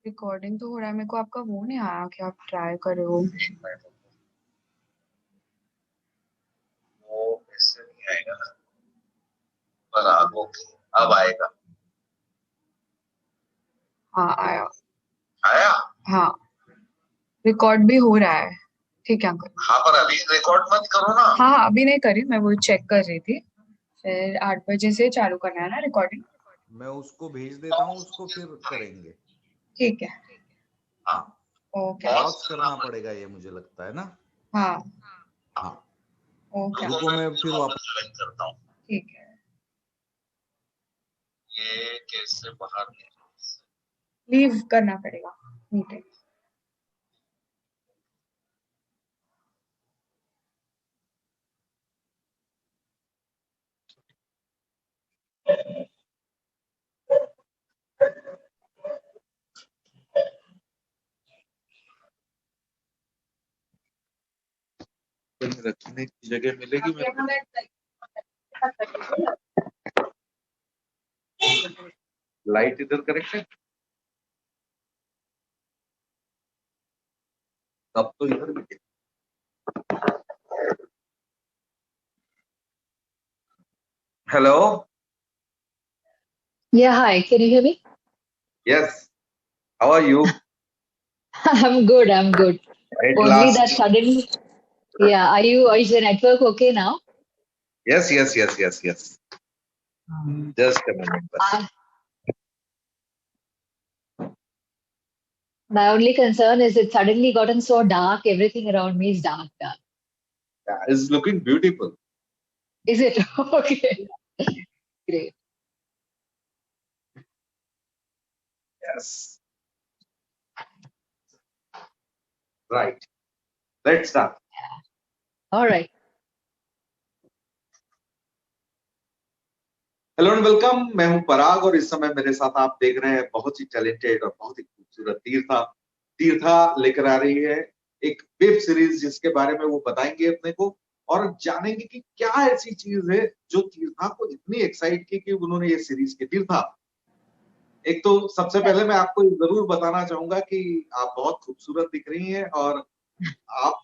Recording तो हो रहा है। मेरे को आपका वो नहीं आया कि आप ट्राई कर रहे हो। एक मिनट वो इससे नहीं आएगा ना, पर आगो अब आएगा। हाँ आया। आया। हाँ रिकॉर्ड भी हो रहा है। ठीक है अंकल। हाँ पर अभी रिकॉर्ड मत करो ना। हाँ हाँ अभी नहीं करी, मैं वो चेक कर रही थी। फिर 8 बजे से चालू करना है ना रिकॉर्डिंग। मैं उसको भेज देता हूँ, उसको फिर करेंगे। ठीक है। हाँ ओके। पॉज करना पड़ेगा ये, मुझे लगता है ना। हाँ हाँ ओके रुको, मैं फिर वापस ज्वाइन करता हूँ। ठीक है। ये कैसे बाहर लीव करना पड़ेगा मीटिंग। रखने की जगह मिलेगी मेरे को? लाइट इधर करेक्ट है, तब तो इधर भी। Hello. Yeah, hi. Can you hear me? Yes, how are you? I'm good. I'm good. At Only that last. suddenly. Yeah. Is the network okay now? Yes yes yes yes yes, just a minute बस। I, my only concern is it suddenly gotten so dark. Everything around me is dark. Dark. Is looking beautiful. Is it? Okay. Great. Yes right, let's start. All right. Hello and welcome, मैं हूं पराग और इस समय मेरे साथ आप देख रहे हैं बहुत ही टैलेंटेड और बहुत ही खूबसूरत तीर्था। तीर्था लेकर आ रही है एक वेब सीरीज जिसके बारे में वो बताएंगे अपने को और जानेंगे कि क्या ऐसी चीज है जो तीर्था को इतनी एक्साइट की कि उन्होंने ये सीरीज की। तीर्था, एक तो सबसे पहले मैं आपको जरूर बताना चाहूंगा कि आप बहुत खूबसूरत दिख रही हैं और आप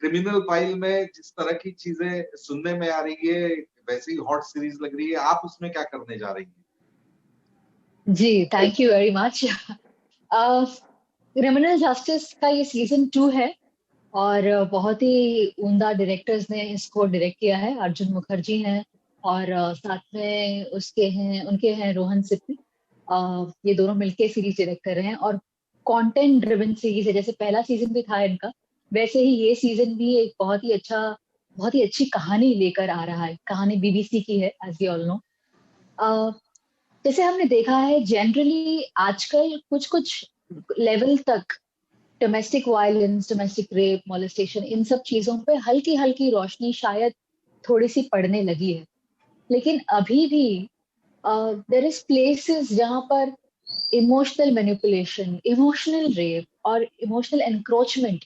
क्रिमिनल फाइल में जिस तरह की चीजें सुनने में आ रही है वैसे ही हॉट सीरीज लग रही है। आप उसमें क्या करने जा रही हैं? जी, thank you very much. Criminal justice का ये सीजन 2 है और बहुत ही उम्दा डायरेक्टर्स ने इसको डायरेक्ट किया है। अर्जुन मुखर्जी हैं और साथ में उनके हैं रोहन सिप्पी। ये दोनों मिलके सीरीज डायरेक्ट कर रहे हैं और कंटेंट ड्रिवन सीरीज है। जैसे पहला सीजन भी था इनका, वैसे ही ये सीजन भी एक बहुत ही अच्छी कहानी लेकर आ रहा है। कहानी बीबीसी की है, एज वी ऑल नो। जैसे हमने देखा है जनरली आजकल कुछ कुछ लेवल तक domestic violence, domestic rape, molestation, इन सब चीजों पे हल्की हल्की रोशनी शायद थोड़ी सी पड़ने लगी है। लेकिन अभी भी देयर इज प्लेसेस जहां पर इमोशनल मैनिपुलेशन, इमोशनल रेप और इमोशनल एनक्रोचमेंट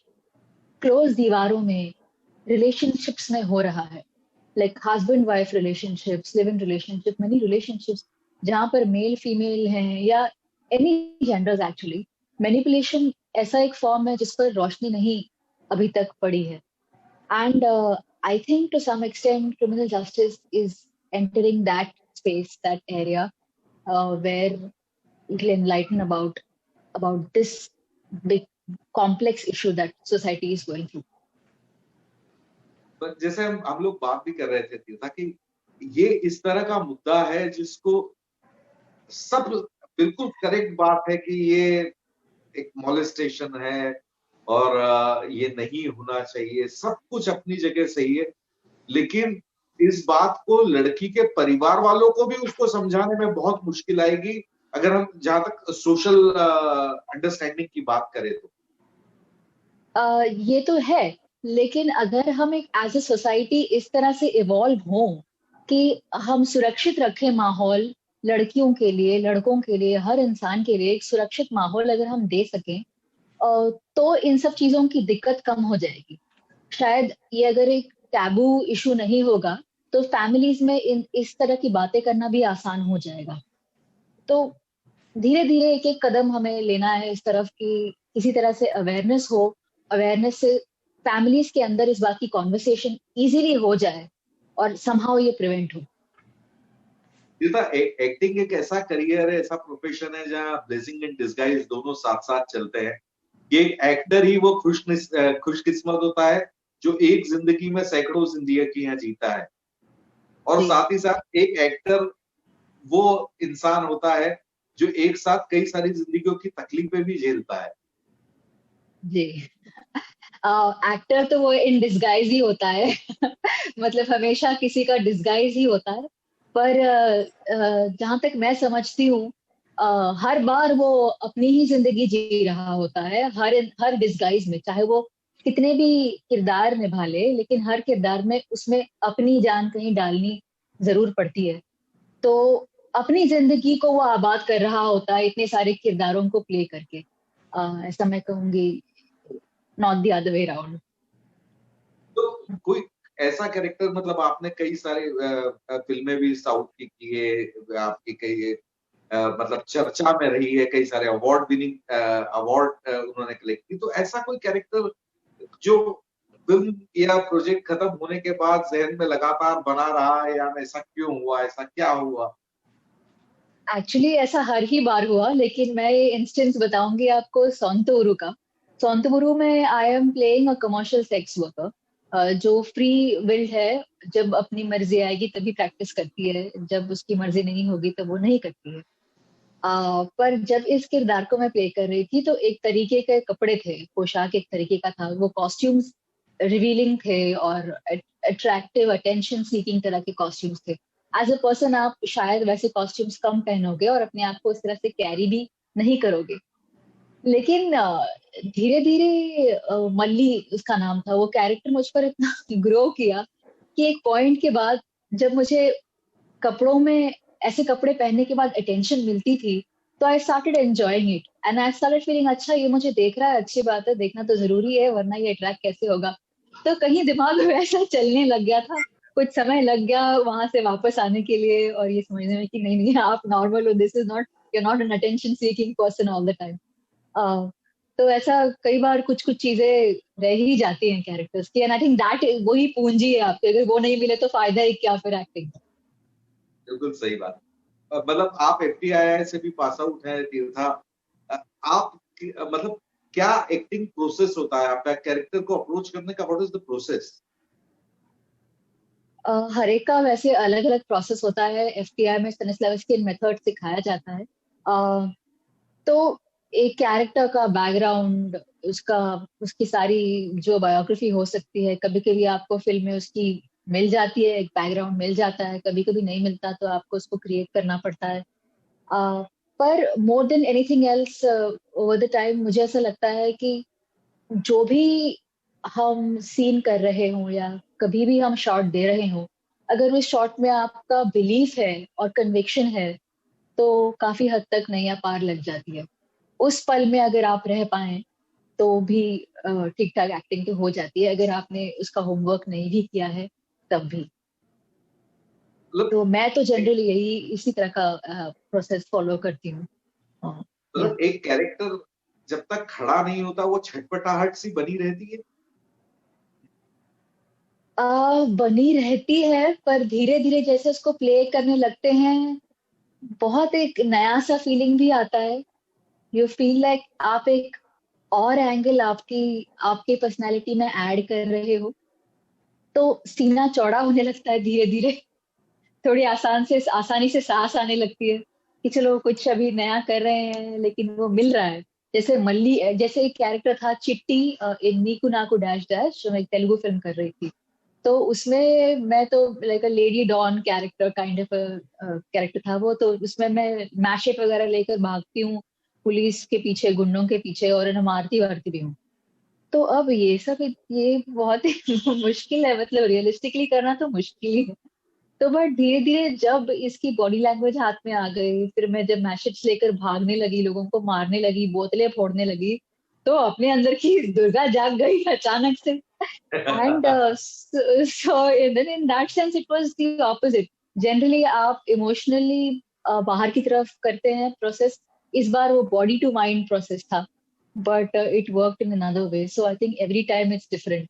क्लोज दीवारों में रिलेशनशिप्स में हो रहा है। Like husband wife relationships, live in relationship, many relationships जहां पर मेल फीमेल हैं या एनी जेंडर्स एक्चुअली, मैनिपुलेशन ऐसा एक फॉर्म है जिस पर रोशनी नहीं अभी तक पड़ी है। And I think to some extent criminal justice is entering that space, that area, where it will enlighten about this big complex issue that society is going through. तो जैसे हम लोग बात भी कर रहे थे तीर्था कि ये इस तरह का मुद्दा है जिसको सब बिल्कुल करेक्ट बात है कि ये एक मॉलेस्टेशन है और ये नहीं होना चाहिए, सब कुछ अपनी जगह सही है। लेकिन इस बात को लड़की के परिवार वालों को भी उसको समझाने में बहुत मुश्किल आएगी अगर हम जहां तक सोशल अंडरस्टैंडिंग की बात करें तो। ये तो है, लेकिन अगर हम एक एज ए सोसाइटी इस तरह से इवॉल्व हो कि हम सुरक्षित रखें माहौल, लड़कियों के लिए, लड़कों के लिए, हर इंसान के लिए एक सुरक्षित माहौल अगर हम दे सकें, तो इन सब चीजों की दिक्कत कम हो जाएगी। शायद ये अगर एक टैबू इशू नहीं होगा तो फैमिलीज में इस तरह की बातें करना भी आसान हो जाएगा। तो धीरे धीरे एक एक कदम हमें लेना है इस तरफ कि किसी तरह से अवेयरनेस हो, अवेयरनेस से फैमिलीज के अंदर इस बात की कॉन्वर्सेशन इजीली हो जाए और समहाउ ये प्रिवेंट हो। तीर्था, एक्टिंग एक ऐसा करियर है, ऐसा प्रोफेशन है जहाँ ब्लेसिंग एंड डिसगाइज दोनों साथ साथ चलते हैं। ये एक्टर ही वो खुशकिस्मत होता है जो एक जिंदगी में सैकड़ों जिंदगियां जीता है, और जी साथ ही साथ एक एक्टर वो इंसान होता है जो एक साथ कई सारी जिंदगियों की तकलीफें भी झेलता है। जी। एक्टर तो वो इन डिस्गाइज ही होता है मतलब हमेशा किसी का डिस्गाइज ही होता है। पर जहां तक मैं समझती हूँ, हर बार वो अपनी ही जिंदगी जी रहा होता है, हर डिस्गाइज में, चाहे वो कितने भी किरदार निभा ले, लेकिन हर किरदार में उसमें अपनी जान कहीं डालनी जरूर पड़ती है। तो अपनी जिंदगी को वो आबाद कर रहा होता है इतने सारे किरदारों को प्ले करके। ऐसा मैं कहूंगी, not the other way around. तो कोई ऐसा कैरेक्टर, मतलब आपने कई सारे फिल्में भी साउथ की है, आपकी कई मतलब चर्चा में रही है, कई सारे अवार्ड विनिंग अवार्ड उन्होंने कलेक्ट की, तो ऐसा कोई कैरेक्टर जो फिल्म या प्रोजेक्ट खत्म होने के बाद जहन में लगातार बना रहा है, या ऐसा क्यों हुआ, ऐसा क्या हुआ? एक्चुअली ऐसा हर ही बार हुआ, लेकिन मैं ये इंस्टेंस बताऊंगी आपको सोंतोरू का। सोंतोरू में I am playing a commercial sex worker जो फ्री विल्ड है। जब अपनी मर्जी आएगी तभी प्रैक्टिस करती है, जब उसकी मर्जी नहीं होगी तब वो नहीं करती है। पर जब इस किरदार को मैं प्ले कर रही थी तो एक तरीके के कपड़े थे, पोशाक एक तरीके का था, वो कॉस्ट्यूम्स रिवीलिंग थे और अट्रैक्टिव अटेंशन सीकिंग तरह के कॉस्ट्यूम्स थे। एज अ पर्सन आप शायद वैसे कॉस्ट्यूम्स कम पहनोगे और अपने आप को इस तरह से कैरी भी नहीं करोगे। लेकिन धीरे धीरे मल्ली उसका नाम था, वो कैरेक्टर मुझ पर इतना ग्रो किया कि एक पॉइंट के बाद जब मुझे कपड़ों में ऐसे कपड़े पहनने के बाद अटेंशन मिलती थी, तो I started enjoying it and I started feeling अच्छा ये मुझे देख रहा है, अच्छी बात है, देखना तो जरूरी है वरना ये अट्रैक्ट कैसे होगा। तो कहीं दिमाग में ऐसा चलने लग गया था। कुछ समय लग गया वहां से वापस आने के लिए और ये समझने में कि नहीं नहीं आप नॉर्मल हो, this is not, you not an attention seeking person all the time. तो ऐसा कई बार कुछ कुछ चीजें रह ही जाती हैं कैरेक्टर्स की, एंड आई थिंक दैट वही पूंजी है आपके, अगर वो नहीं मिले तो फायदा ही क्या फिर एक्टिंग। बिल्कुल सही बात। मतलब आप एफटीआई से भी पास आउट है तीर्था। आप मतलब क्या एक्टिंग प्रोसेस होता है आपका कैरेक्टर को अप्रोच करने का? What is the process? हर एक का वैसे अलग अलग प्रोसेस होता है। एफटीआई में स्टेनिस्लाविस्की मेथड सिखाया जाता है। तो एक कैरेक्टर का बैकग्राउंड, उसका, उसकी सारी जो बायोग्राफी हो सकती है, कभी कभी आपको फिल्म में उसकी मिल जाती है, एक बैकग्राउंड मिल जाता है, कभी कभी नहीं मिलता तो आपको उसको क्रिएट करना पड़ता है। अ, पर more than anything else over the time मुझे ऐसा लगता है कि जो भी हम सीन कर रहे हों या कभी भी हम शॉट दे रहे हों, अगर उस शॉट में आपका बिलीफ है और कन्विक्शन है तो काफी हद तक नैया पार लग जाती है। उस पल में अगर आप रह पाए तो भी ठीक ठाक एक्टिंग तो हो जाती है, अगर आपने उसका होमवर्क नहीं भी किया है तब भी। मतलब तो मैं तो जनरली यही इसी तरह का प्रोसेस फॉलो करती हूँ। या मतलब एक कैरेक्टर जब तक खड़ा नहीं होता वो छटपटाहट सी बनी रहती है। बनी रहती है, पर धीरे धीरे जैसे उसको प्ले करने लगते हैं बहुत एक नया सा फीलिंग भी आता है। यू फील लाइक आप एक और एंगल आपकी आपकी पर्सनालिटी में ऐड कर रहे हो, तो सीना चौड़ा होने लगता है धीरे धीरे। थोड़ी आसानी से सांस आने लगती है कि चलो कुछ अभी नया कर रहे हैं लेकिन वो मिल रहा है। जैसे मल्ली, जैसे एक कैरेक्टर था चिट्टी इन नीकू नाकू डैश डैश, जो मैं एक तेलुगु फिल्म कर रही थी। तो उसमें मैं तो like a lady don character kind of character था वो, तो उसमें मैं मैशेट वगैरह लेकर भागती हूँ पुलिस के पीछे, गुंडों के पीछे, और इन्हें मारती वारती भी हूँ। तो अब ये सब ये बहुत ही मुश्किल है, मतलब रियलिस्टिकली करना तो मुश्किल ही है। तो बट धीरे धीरे जब इसकी बॉडी लैंग्वेज हाथ में आ गई, फिर मैं जब मैशेट्स लेकर भागने लगी, लोगों को मारने लगी, बोतलें फोड़ने लगी, तो अपने अंदर की दुर्गा जाग गई अचानक से। And so then in that sense it was the opposite. Generally आप इमोशनली बाहर की तरफ करते हैं प्रोसेस, इस बार वो बॉडी टू माइंड प्रोसेस था, but it worked in another way. So I think every time it's different,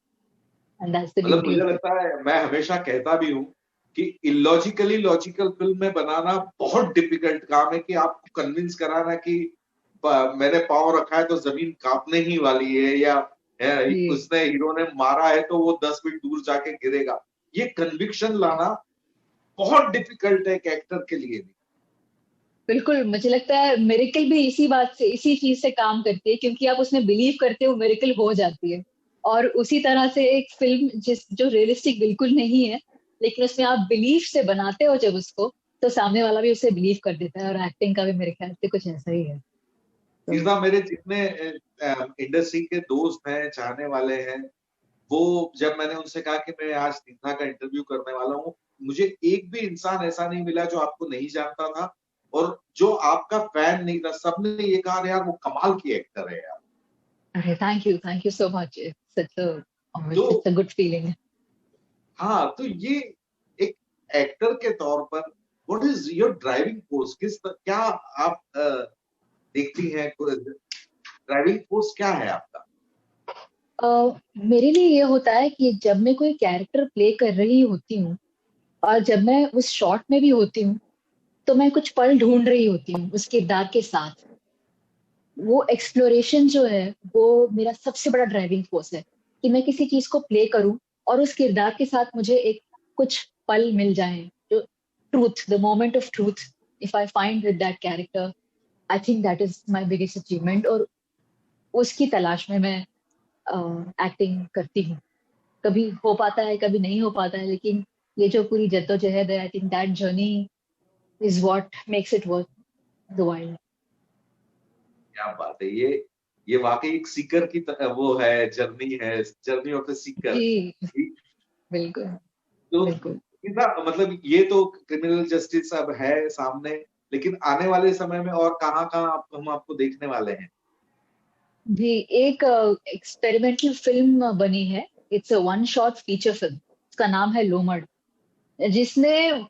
and that's the मतलब ब्यूटी मुझे ऑफ इट. लगता है, मैं हमेशा कहता भी हूँ कि इलॉजिकली लॉजिकल फिल्म में बनाना बहुत डिफिकल्ट काम है, कि आपको कन्विंस कराना कि मैंने पाँव रखा है तो जमीन कांपने ही वाली है, या जी उसने हीरो ने मारा है तो वो 10 फीट दूर जाके गिरेगा। ये कन्विक्शन लाना बहुत डिफिकल्ट है एक एक्टर के लिए भी। बिल्कुल, मुझे लगता है मिरेकल भी इसी बात से, इसी चीज से काम करती है, क्योंकि आप उसमें बिलीव करते हो, मिरेकल हो जाती है. और उसी तरह से एक फिल्म जो रियलिस्टिक बिल्कुल नहीं है, लेकिन उसमें आप बिलीफ से बनाते हो जब उसको, तो सामने वाला भी उसे बिलीव कर देता है. और एक्टिंग का भी मेरे ख्याल से कुछ ऐसा ही है. तो तीर्था, मेरे जितने इंडस्ट्री के दोस्त हैं, चाहने वाले हैं, वो जब मैंने उनसे कहा कि मैं आज तीर्था का इंटरव्यू करने वाला हूँ, मुझे एक भी इंसान ऐसा नहीं मिला जो आपको नहीं जानता था और जो आपका फैन नहीं था। सबने ये कहा यार वो कमाल की एक्टर है यार। अरे थैंक यू सो मच. तो इट्स अ गुड फीलिंग. हाँ, तो ये एक एक्टर के तौर पर what is your driving force? क्या आप देखती हैं? ड्राइविंग फोर्स क्या है आपका? मेरे लिए ये होता है कि जब मैं कोई कैरेक्टर प्ले कर रही होती हूँ, और जब मैं उस शॉट में भी होती हूँ, तो मैं कुछ पल ढूंढ रही होती हूँ उस किरदार के साथ. वो एक्सप्लोरेशन जो है, वो मेरा सबसे बड़ा ड्राइविंग फोर्स है, कि मैं किसी चीज को प्ले करूं और उस किरदार के साथ मुझे एक कुछ पल मिल जाए, जो truth, the moment of truth, if I find with that character, I think that is my biggest achievement. और उसकी तलाश में मैं एक्टिंग करती हूँ. कभी हो पाता है, कभी नहीं हो पाता है, लेकिन ये जो पूरी जद्दोजहद है, I think that journey is what makes it worth the while. क्या बात है! ये वाकई एक सीकर की वो है, जर्नी ऑफ ए सीकर। जी बिल्कुल. तो बिल्कुल. मतलब ये तो क्रिमिनल जस्टिस अब है सामने, लेकिन आने वाले समय में और कहाँ-कहाँ हम आपको देखने वाले हैं? जी, एक एक्सपेरिमेंटल फिल्म बनी है. It's a one shot feature film. उसका नाम है लोमड़, जिसने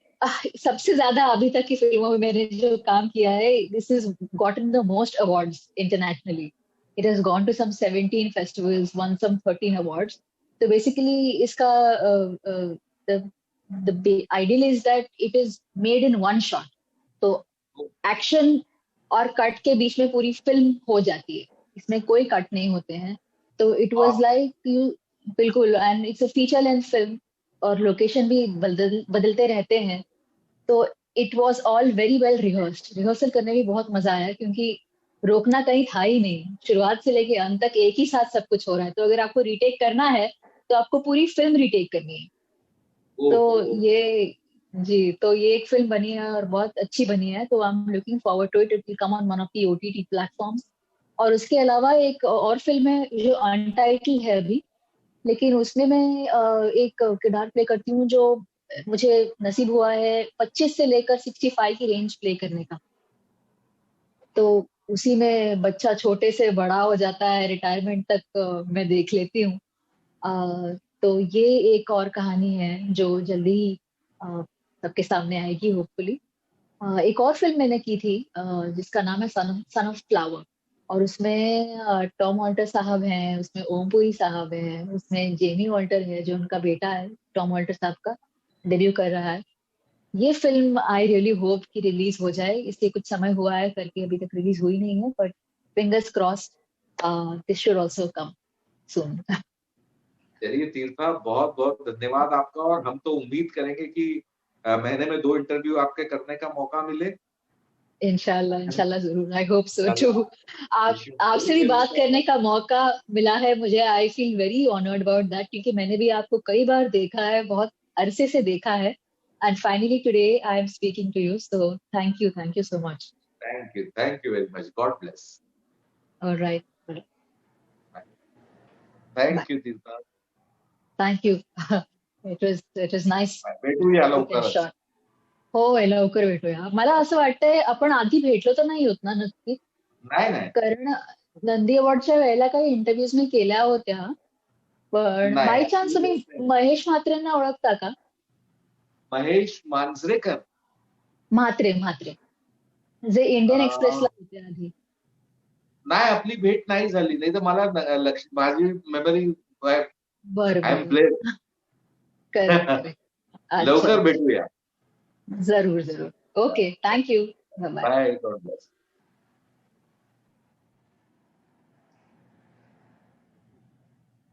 सबसे ज्यादा अभी तक की फिल्मों में मैंने जो काम किया है, this is gotten the most awards internationally. It has gone to some 17 festivals, won some 13 awards. तो बेसिकली इसका the ideal is that it is made in one shot. तो एक्शन और कट के बीच में पूरी फिल्म हो जाती है, इसमें कोई कट नहीं होते हैं. तो इट वाज लाइक यू, बिल्कुल. And it's a feature length film, और लोकेशन भी बदलते रहते हैं. तो it was all very well rehearsed. Rehearsal करने में बहुत मजा आया, क्योंकि रोकना कहीं था ही नहीं. शुरुआत से लेके अंत तक एक ही साथ सब कुछ हो रहा है. तो अगर आपको रिटेक करना है, तो आपको पूरी फिल्म रिटेक करनी है. तो ओहो! ये जी, तो ये एक फिल्म बनी है और बहुत अच्छी बनी है. तो I am looking forward to it. It will come on one of the OTT platforms. और उसके अलावा एक और फिल्म है जो अनटाइटल्ड है अभी, लेकिन उसमें मैं एक किरदार प्ले करती हूँ, जो मुझे नसीब हुआ है 25 से लेकर 65 की रेंज प्ले करने का. तो उसी में बच्चा छोटे से बड़ा हो जाता है, रिटायरमेंट तक मैं देख लेती हूँ. तो ये एक और कहानी है जो जल्दी ही सबके सामने आएगी होपफुली. एक और फिल्म मैंने की थी, जिसका नाम है सन ऑफ फ्लावर. और उसमें टॉम वॉल्टर साहब हैं, उसमें ओमपुरी साहब हैं, उसमें जेमी वॉल्टर है जो उनका बेटा है, टॉम वॉल्टर साहब का डेब्यू कर रहा है. ये फिल्म आई रियली होप कि रिलीज हो जाए. इसलिए कुछ समय हुआ है करके, अभी तक रिलीज हुई नहीं है, but fingers crossed this should also come soon. चलिए तीर्था, बहुत-बहुत धन्यवाद आपका, और हम तो उम्मीद करेंगे कि महीने में 2 इंटरव्यू आपके करने का मौका मिले। इंशाल्लाह, है ना? इंशाल्लाह जरूर. I hope so too. इंशाल्लाह। आपसे भी बात करने का मौका मिला है मुझे. I feel very honoured about that, क्योंकि मैंने भी आपको कई बार देखा है, बहुत अरसे से देखा है. And finally today I am speaking to you. So thank you so much. Thank you very much. God bless. Alright. Bye. Thank you Tirtha. Thank you. It was nice भेटूया टू गेट लवकरच. शॉट. हो, लवकर भेटूया. मला असं वाटतंय आपण आधी भेटलो तर नाही होत ना नक्की? नाही. कारण नंदी अवॉर्डच्या वेळेला काही इंटरव्ह्यूज मी केल्या होत्या. पण नाही, बाय चान्स ऍक्च्युली तुम्ही महेश म्हात्रेंना ओळखता का? महेश मांजरेकर. म्हात्रे, जे इंडियन अ, एक्सप्रेसला त्याआधी. नाही, आपली भेट नाही झाली. नाही तर मला माझी मेमरी आय बरं एम बरं. ब्लेस्ड. Correct correct. अच्छा लवकर अच्छा. भेटूया. जरूर जरूर. Okay. Thank you. Bye bye. Bye. God bless.